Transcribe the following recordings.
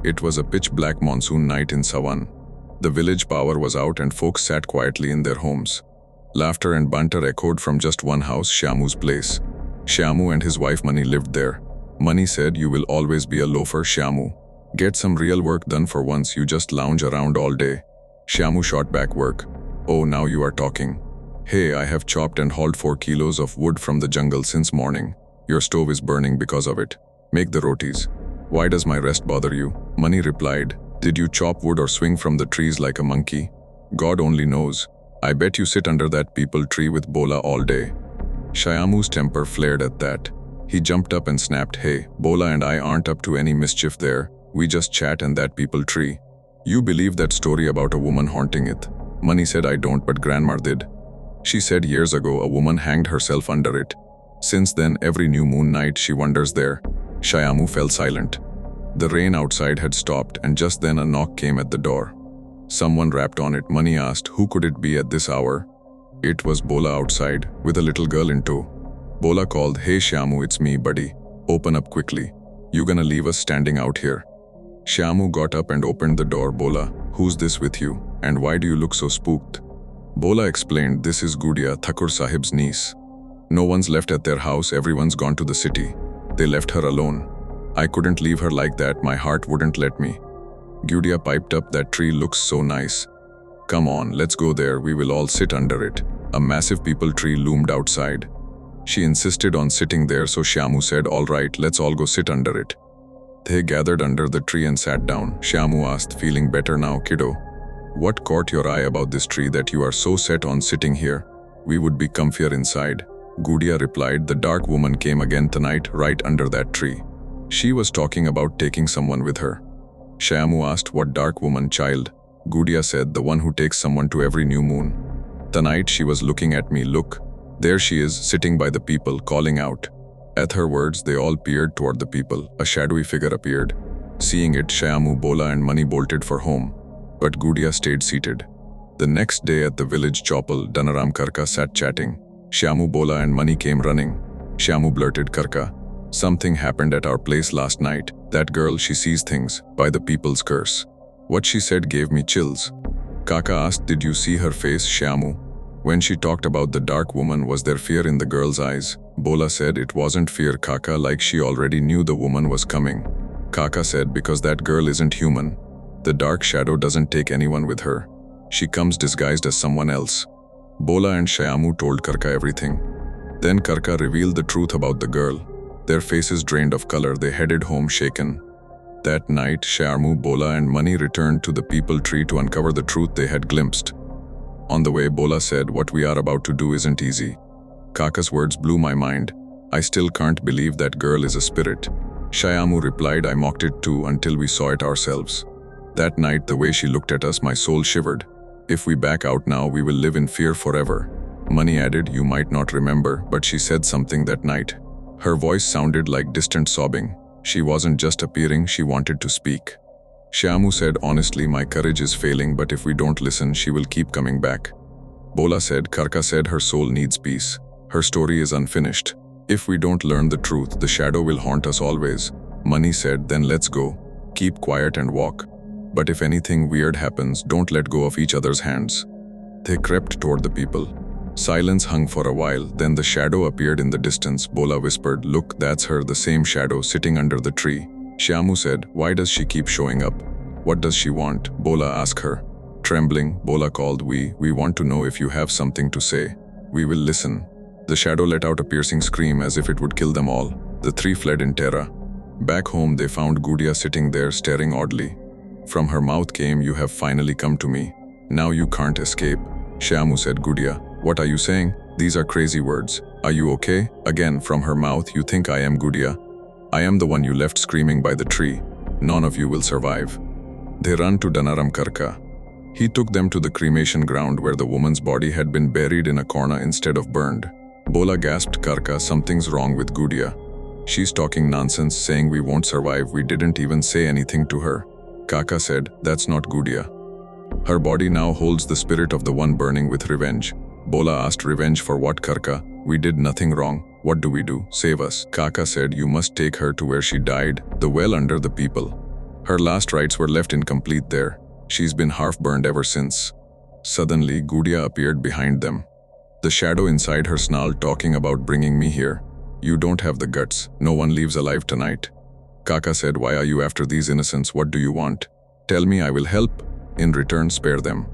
It was a pitch-black monsoon night in Sawan. The village power was out and folks sat quietly in their homes. Laughter and banter echoed from just one house, Shyamu's place. Shyamu and his wife Mani lived there. Mani said, "You will always be a loafer, Shyamu. Get some real work done for once, you just lounge around all day." Shyamu shot back, "Work? Oh, now you are talking. Hey, I have chopped and hauled 4 kilos of wood from the jungle since morning. Your stove is burning because of it. Make the rotis. Why does my rest bother you?" Mani replied, "Did you chop wood or swing from the trees like a monkey? God only knows. I bet you sit under that peepal tree with Bola all day." Shyamu's temper flared at that. He jumped up and snapped, "Hey, Bola and I aren't up to any mischief there. We just chat in that peepal tree. You believe that story about a woman haunting it?" Mani said, "I don't, but Grandma did. She said years ago a woman hanged herself under it. Since then, every new moon night she wanders there." Shyamu fell silent. The rain outside had stopped, and just then a knock came at the door. Someone rapped on it. Mani asked, "Who could it be at this hour?" It was Bola outside, with a little girl in tow. Bola called, "Hey Shyamu, it's me, buddy. Open up quickly. You gonna leave us standing out here?" Shyamu got up and opened the door. "Bola, who's this with you? And why do you look so spooked?" Bola explained, "This is Gudia, Thakur Sahib's niece. No one's left at their house, everyone's gone to the city. They left her alone. I couldn't leave her like that, my heart wouldn't let me." Gudia piped up, "That tree looks so nice. Come on, let's go there, we will all sit under it." A massive peepal tree loomed outside. She insisted on sitting there, so Shyamu said, "All right, let's all go sit under it." They gathered under the tree and sat down. Shyamu asked, "Feeling better now, kiddo? What caught your eye about this tree that you are so set on sitting here? We would be comfier inside." Gudia replied, "The dark woman came again tonight, right under that tree. She was talking about taking someone with her." Shyamu asked, "What dark woman, child?" Gudia said, "The one who takes someone to every new moon. Tonight she was looking at me, look. There she is, sitting by the people, calling out." At her words, they all peered toward the people. A shadowy figure appeared. Seeing it, Shyamu, Bola and Mani bolted for home. But Gudia stayed seated. The next day at the village chapel, Danaram Karka sat chatting. Shyamu, Bola and Mani came running. Shyamu blurted, "Karka, something happened at our place last night. That girl, she sees things, by the people's curse." What she said gave me chills. Kaka asked, "Did you see her face, Shyamu? When she talked about the dark woman, was there fear in the girl's eyes?" Bola said, "It wasn't fear, Kaka, like she already knew the woman was coming." Kaka said, "Because that girl isn't human. The dark shadow doesn't take anyone with her. She comes disguised as someone else." Bola and Shyamu told Karka everything. Then Karka revealed the truth about the girl. Their faces drained of color, they headed home shaken. That night, Shyamu, Bola and Mani returned to the peepal tree to uncover the truth they had glimpsed. On the way, Bola said, "What we are about to do isn't easy." Kaka's words blew my mind. "I still can't believe that girl is a spirit." Shyamu replied, "I mocked it too until we saw it ourselves. That night, the way she looked at us, my soul shivered. If we back out now, we will live in fear forever." Mani added, "You might not remember, but she said something that night. Her voice sounded like distant sobbing. She wasn't just appearing, she wanted to speak." Shyamu said, "Honestly, my courage is failing, but if we don't listen, she will keep coming back." Bola said, "Karka said her soul needs peace. Her story is unfinished. If we don't learn the truth, the shadow will haunt us always." Mani said, "Then let's go. Keep quiet and walk. But if anything weird happens, don't let go of each other's hands." They crept toward the people. Silence hung for a while, then the shadow appeared in the distance. Bola whispered, "Look, that's her, the same shadow sitting under the tree." Shyamu said, "Why does she keep showing up? What does she want?" Bola asked her. Trembling, Bola called, We want to know if you have something to say. We will listen." The shadow let out a piercing scream as if it would kill them all. The three fled in terror. Back home, they found Gudia sitting there, staring oddly. From her mouth came, "You have finally come to me. Now you can't escape." Shyamu said, "Gudia, what are you saying? These are crazy words. Are you okay?" Again, from her mouth, "You think I am Gudia? I am the one you left screaming by the tree. None of you will survive." They ran to Danaram Karka. He took them to the cremation ground where the woman's body had been buried in a corner instead of burned. Bola gasped, "Karka, something's wrong with Gudia. She's talking nonsense, saying we won't survive. We didn't even say anything to her." Kaka said, "That's not Gudia. Her body now holds the spirit of the one burning with revenge." Bola asked, "Revenge for what, Karka? We did nothing wrong. What do we do? Save us." Kaka said, "You must take her to where she died, the well under the people. Her last rites were left incomplete there. She's been half-burned ever since. Suddenly, Gudia appeared behind them. The shadow inside her snarled, talking about bringing me here. You don't have the guts. No one leaves alive tonight. Kaka said, why are you after these innocents? What do you want? Tell me, I will help. In return, spare them.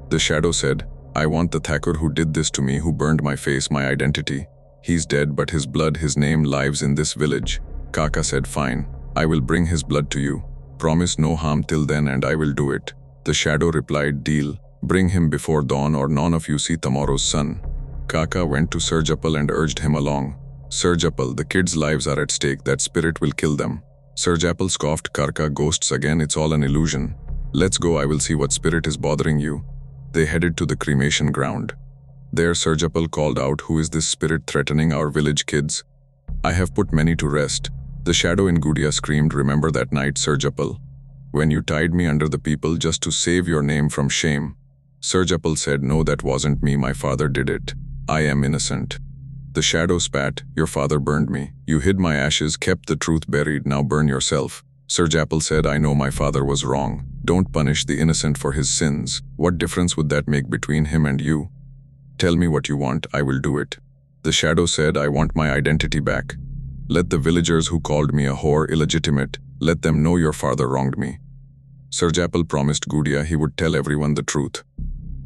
The shadow said, I want the Thakur who did this to me, who burned my face, my identity. He's dead, but his blood, his name lives in this village. Kaka said, fine. I will bring his blood to you. Promise no harm till then and I will do it. The shadow replied, deal. Bring him before dawn or none of you see tomorrow's sun. Kaka went to Surjapal and urged him along. Surjapal, the kids' lives are at stake. That spirit will kill them. Surjapal scoffed, Karka, ghosts again, it's all an illusion. Let's go, I will see what spirit is bothering you. They headed to the cremation ground. There Surjapal called out, who is this spirit threatening our village kids? I have put many to rest. The shadow in Gudia screamed, remember that night, Surjapal, when you tied me under the people just to save your name from shame. Surjapal said, no, that wasn't me, my father did it. I am innocent. The shadow spat, your father burned me. You hid my ashes, kept the truth buried, now burn yourself. Surjapal said, I know my father was wrong. Don't punish the innocent for his sins. What difference would that make between him and you? Tell me what you want, I will do it. The shadow said, I want my identity back. Let the villagers who called me a whore illegitimate, let them know your father wronged me. Surjapal promised Gudia he would tell everyone the truth.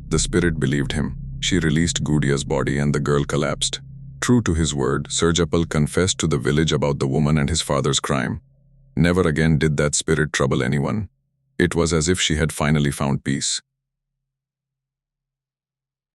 The spirit believed him. She released Gudia's body and the girl collapsed. True to his word, Surjapal confessed to the village about the woman and his father's crime. Never again did that spirit trouble anyone. It was as if she had finally found peace.